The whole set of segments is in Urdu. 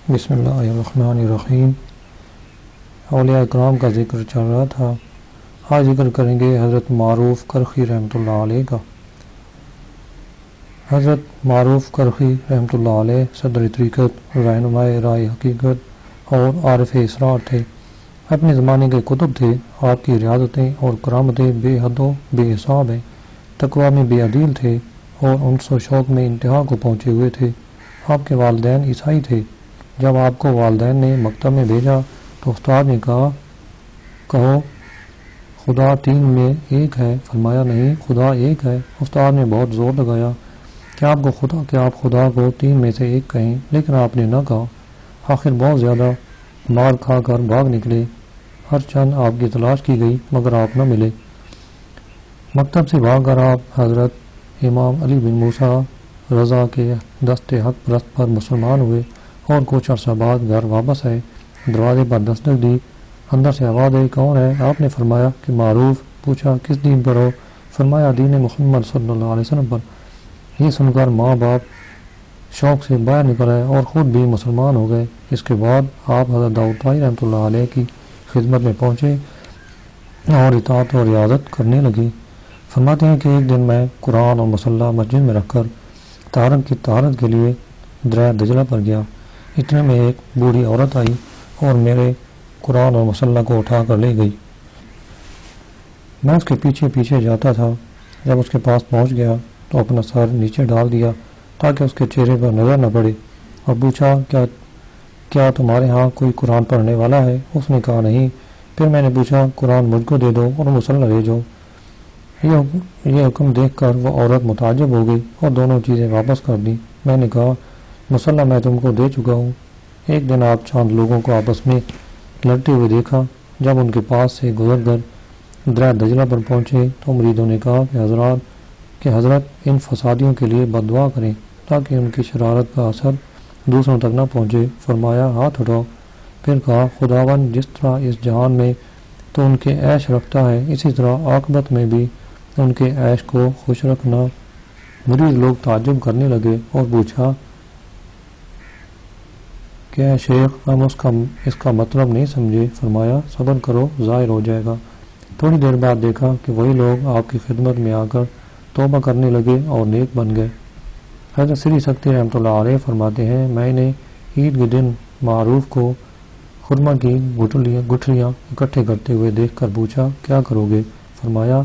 بسم اللہ الرحمن الرحیم۔ اولیاء اکرام کا ذکر چل رہا تھا۔ آج ذکر کریں گے حضرت معروف کرخی رحمۃ اللہ علیہ کا۔ حضرت معروف کرخی رحمۃ اللہ علیہ صدر طریقت، رہنمائے راہ حقیقت اور عارف اسرار تھے۔ اپنے زمانے کے قطب تھے۔ آپ کی ریاضتیں اور کرامتیں بے حد و بے حساب ہیں۔ تقویٰ میں بے عدیل تھے اور انس و شوق میں انتہا کو پہنچے ہوئے تھے۔ آپ کے والدین عیسائی تھے۔ جب آپ کو والدین نے مکتب میں بھیجا تو استاد نے کہو خدا تین میں ایک ہے۔ فرمایا نہیں، خدا ایک ہے۔ استاد نے بہت زور لگایا کہ آپ خدا کو تین میں سے ایک کہیں، لیکن آپ نے نہ کہا۔ آخر بہت زیادہ مار کھا کر بھاگ نکلے۔ ہر چند آپ کی تلاش کی گئی مگر آپ نہ ملے۔ مکتب سے بھاگ کر آپ حضرت امام علی بن موسیٰ رضا کے دست حق پرست پر مسلمان ہوئے اور کچھ عرصہ بعد گھر واپس آئے۔ دروازے پر دستک دی، اندر سے آواز آئی، کون ہے؟ آپ نے فرمایا کہ معروف۔ پوچھا کس دین پر ہو؟ فرمایا دین محمد صلی اللہ علیہ وسلم پر۔ یہ سن کر ماں باپ شوق سے باہر نکل آئے اور خود بھی مسلمان ہو گئے۔ اس کے بعد آپ حضرت داؤد طائی رحمۃ اللہ علیہ کی خدمت میں پہنچے اور اطاعت اور ریاضت کرنے لگی۔ فرماتے ہیں کہ ایک دن میں قرآن اور مصلی مسجد میں رکھ کر طہارت کے لیے دریا دجلہ پر گیا۔ اتنے میں ایک بوڑھی عورت آئی اور میرے قرآن اور مصلی کو اٹھا کر لے گئی۔ میں اس کے پیچھے پیچھے جاتا تھا۔ جب اس کے پاس پہنچ گیا تو اپنا سر نیچے ڈال دیا تاکہ اس کے چہرے پر نظر نہ پڑے اور پوچھا کیا تمہارے ہاں کوئی قرآن پڑھنے والا ہے؟ اس نے کہا نہیں۔ پھر میں نے پوچھا قرآن مجھ کو دے دو اور مصلی لے جاؤ۔ یہ حکم دیکھ کر وہ عورت متعجب ہو گئی اور دونوں چیزیں واپس کر دیں۔ میں نے کہا مصلی میں تم کو دے چکا ہوں۔ ایک دن آپ چاند لوگوں کو آپس میں لڑتے ہوئے دیکھا۔ جب ان کے پاس سے گزر کر دریا دجلہ پر پہنچے تو مریدوں نے کہا کہ حضرت ان فسادیوں کے لیے بد دعا کریں تاکہ ان کی شرارت کا اثر دوسروں تک نہ پہنچے۔ فرمایا ہاتھ اٹھاؤ۔ پھر کہا خداوند جس طرح اس جہان میں تو ان کے عیش رکھتا ہے، اسی طرح عاقبت میں بھی ان کے عیش کو خوش رکھنا۔ مرید لوگ تعجب کرنے لگے اور پوچھا کہ اے شیخ ہم اس کا مطلب نہیں سمجھے۔ فرمایا صبر کرو، ظاہر ہو جائے گا۔ تھوڑی دیر بعد دیکھا کہ وہی لوگ آپ کی خدمت میں آ کر توبہ کرنے لگے اور نیک بن گئے۔ حضرت سری سکتی رحمۃ اللہ علیہ فرماتے ہیں میں نے عید کے دن معروف کو خرما کی گٹھلیاں اکٹھے کرتے ہوئے دیکھ کر پوچھا کیا کرو گے؟ فرمایا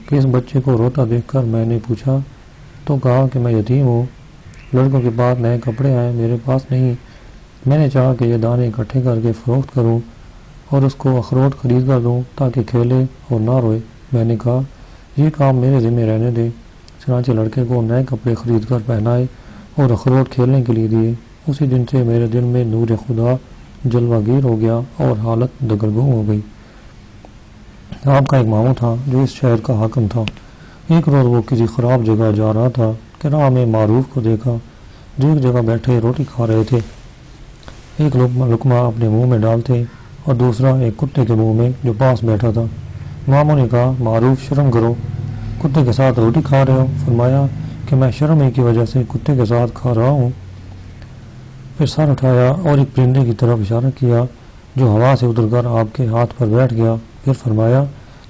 کہ اس بچے کو روتا دیکھ کر میں نے پوچھا تو کہا کہ میں یتیم ہوں، لڑکوں کے پاس نئے کپڑے ہیں، میرے پاس نہیں۔ میں نے چاہا کہ یہ دانے اکٹھے کر کے فروخت کروں اور اس کو اخروٹ خرید کر دوں تاکہ کھیلے اور نہ روئے۔ میں نے کہا یہ کام میرے ذمہ رہنے دے۔ چنانچہ لڑکے کو نئے کپڑے خرید کر پہنائے اور اخروٹ کھیلنے کے لیے دیے۔ اسی دن سے میرے دل میں نور خدا جلوہ گیر ہو گیا اور حالت دگرگوں ہو گئی۔ آپ کا ایک ماموں تھا جو اس شہر کا حاکم تھا۔ ایک روز وہ کسی خراب جگہ جا رہا تھا کہ راہ میں معروف کو دیکھا جو ایک جگہ بیٹھے روٹی کھا رہے تھے۔ ایک لقمہ اپنے منہ میں ڈالتے اور دوسرا ایک کتے کے منہ میں جو پاس بیٹھا تھا۔ ماموں نے کہا معروف شرم کرو، کتے کے ساتھ روٹی کھا رہے ہو؟ فرمایا کہ میں شرم ہی کی وجہ سے کتے کے ساتھ کھا رہا ہوں۔ پھر سر اٹھایا اور ایک پرندے کی طرف اشارہ کیا جو ہوا سے اتر کر آپ کے ہاتھ پر بیٹھ گیا۔ پھر فرمایا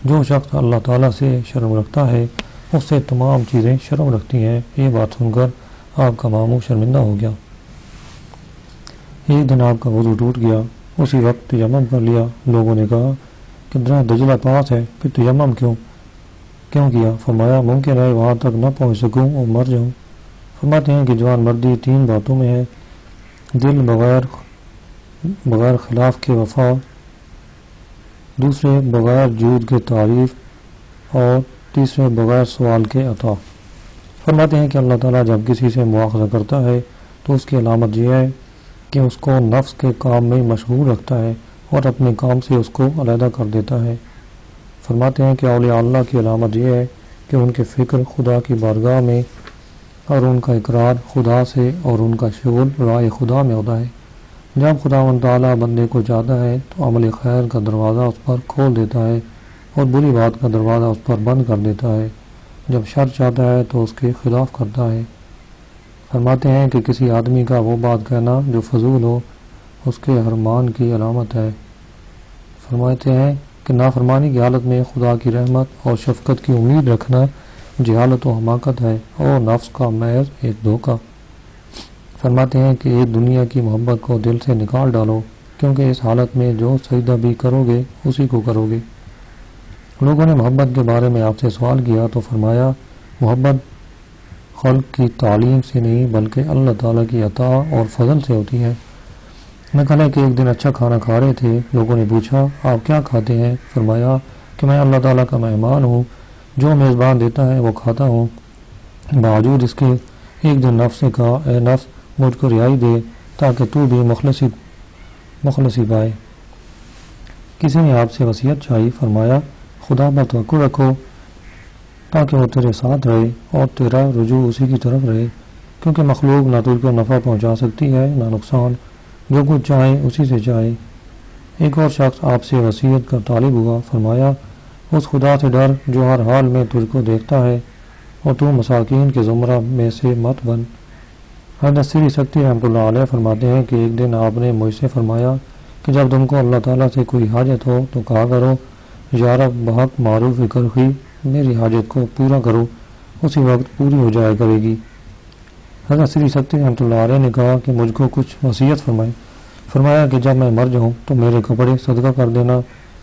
جو شخص اللہ تعالیٰ سے شرم رکھتا ہے اس سے تمام چیزیں شرم رکھتی ہیں۔ یہ بات سن کر آپ کا ماموں شرمندہ ہو گیا۔ ایک دن آپ کا وضو ٹوٹ گیا، اسی وقت تیمم کر لیا۔ لوگوں نے کہا کہ دریا دجلہ پاس ہے، پھر تیمم کیوں کیا؟ فرمایا ممکن ہے وہاں تک نہ پہنچ سکوں اور مر جاؤں۔ فرماتے ہیں کہ جوان مردی تین باتوں میں ہے: دل بغیر خلاف کے وفا، دوسرے بغیر جود کے تعریف اور تیسرے بغیر سوال کے عطا۔ فرماتے ہیں کہ اللہ تعالیٰ جب کسی سے مواخذہ کرتا ہے تو اس کی علامت یہ ہے کہ اس کو نفس کے کام میں مشغول رکھتا ہے اور اپنے کام سے اس کو علیحدہ کر دیتا ہے۔ فرماتے ہیں کہ اولیاء اللہ کی علامت یہ ہے کہ ان کے فکر خدا کی بارگاہ میں اور ان کا اقرار خدا سے اور ان کا شغل راہ خدا میں ہوتا ہے۔ جب خداوند تعالیٰ بندے کو چاہتا ہے تو عمل خیر کا دروازہ اس پر کھول دیتا ہے اور بری بات کا دروازہ اس پر بند کر دیتا ہے۔ جب شر چاہتا ہے تو اس کے خلاف کرتا ہے۔ فرماتے ہیں کہ کسی آدمی کا وہ بات کہنا جو فضول ہو اس کے حرمان کی علامت ہے۔ فرماتے ہیں کہ نافرمانی کی حالت میں خدا کی رحمت اور شفقت کی امید رکھنا جہالت و حماقت ہے اور نفس کا محض ایک دھوکہ۔ فرماتے ہیں کہ ایک دنیا کی محبت کو دل سے نکال ڈالو، کیونکہ اس حالت میں جو سجدہ بھی کرو گے اسی کو کرو گے۔ لوگوں نے محبت کے بارے میں آپ سے سوال کیا تو فرمایا محبت خلق کی تعلیم سے نہیں بلکہ اللہ تعالیٰ کی عطا اور فضل سے ہوتی ہے۔ نقل ہے کہ ایک دن اچھا کھانا کھا رہے تھے، لوگوں نے پوچھا آپ کیا کھاتے ہیں؟ فرمایا کہ میں اللہ تعالیٰ کا مہمان ہوں، جو میزبان دیتا ہے وہ کھاتا ہوں۔ باوجود اس کے ایک دن نفس نے کہا اے نفس مجھ کو رہائی دے تاکہ تو بھی مخلصی پائے۔ کسی نے آپ سے وصیت چاہی، فرمایا خدا پر توکل رکھو تاکہ وہ تیرے ساتھ رہے اور تیرا رجوع اسی کی طرف رہے، کیونکہ مخلوق نہ تجھ کو نفع پہنچا سکتی ہے نہ نقصان، جو کچھ چاہے اسی سے چاہے۔ ایک اور شخص آپ سے وصیت کا طالب ہوا، فرمایا اس خدا سے ڈر جو ہر حال میں تجھ کو دیکھتا ہے اور تو مساکین کے زمرہ میں سے مت بن۔ حضرت سری سکتی رحمۃ اللہ علیہ فرماتے ہیں کہ ایک دن آپ نے مجھ سے فرمایا کہ جب تم کو اللہ تعالیٰ سے کوئی حاجت ہو تو کہا کرو یا رب بحق معروف کرخی میری حاجت کو پورا کرو، اسی وقت پوری ہو جایا کرے گی۔ حضرت سری سکتی رحمۃ اللہ علیہ نے کہا کہ مجھ کو کچھ وصیت فرمائے۔ فرمایا کہ جب میں مر جاؤں تو میرے کپڑے صدقہ کر دینا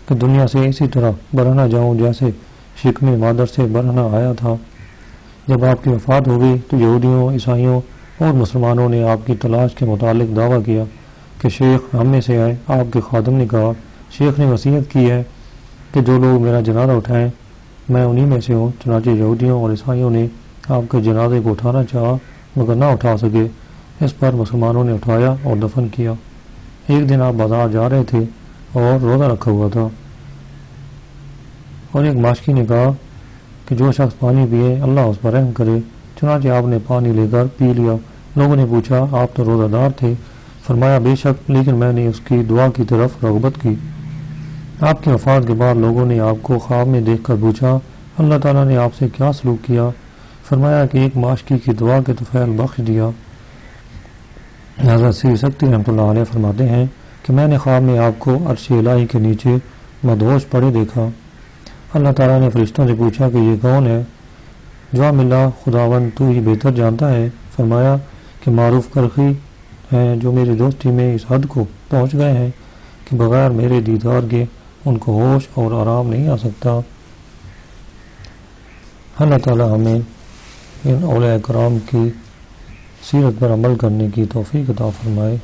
کہ دنیا سے اسی طرح برہنہ جاؤں جیسے شکم مادر سے برہنہ آیا تھا۔ جب آپ کی وفات ہو گئی تو یہودیوں، عیسائیوں اور مسلمانوں نے آپ کی تلاش کے متعلق دعویٰ کیا کہ شیخ ہم میں سے آئے۔ آپ کے خادم نے کہا شیخ نے وصیت کی ہے کہ جو لوگ میرا جنازہ اٹھائیں میں انہی میں سے ہوں۔ چنانچہ یہودیوں اور عیسائیوں نے آپ کے جنازے کو اٹھانا چاہا مگر نہ اٹھا سکے۔ اس پر مسلمانوں نے اٹھایا اور دفن کیا۔ ایک دن آپ بازار جا رہے تھے اور روزہ رکھا ہوا تھا، اور ایک ماشکی نے کہا کہ جو شخص پانی پیے اللہ اس پر رحم کرے۔ چنانچہ آپ نے پانی لے کر پی لیا۔ لوگوں نے پوچھا آپ تو روزہ دار تھے؟ فرمایا بے شک، لیکن میں نے اس کی دعا کی طرف رغبت کی۔ آپ کی وفات کے بعد لوگوں نے آپ کو خواب میں دیکھ کر پوچھا اللہ تعالیٰ نے آپ سے کیا سلوک کیا؟ فرمایا کہ ایک ماشکی کی دعا کے طفیل بخش دیا۔ حضرت سری سکتی رحمۃ اللہ علیہ فرماتے ہیں کہ میں نے خواب میں آپ کو عرش الہی کے نیچے مدہوش پڑے دیکھا۔ اللہ تعالیٰ نے فرشتوں سے پوچھا کہ یہ کون ہے؟ جواب ملا خداوند تو ہی بہتر جانتا ہے۔ فرمایا کہ معروف کرخی ہیں جو میری دوستی میں اس حد کو پہنچ گئے ہیں کہ بغیر میرے دیدار کے ان کو ہوش اور آرام نہیں آ سکتا۔ اللہ تعالیٰ ہمیں ان اولیاء کرام کی سیرت پر عمل کرنے کی توفیق عطا فرمائے۔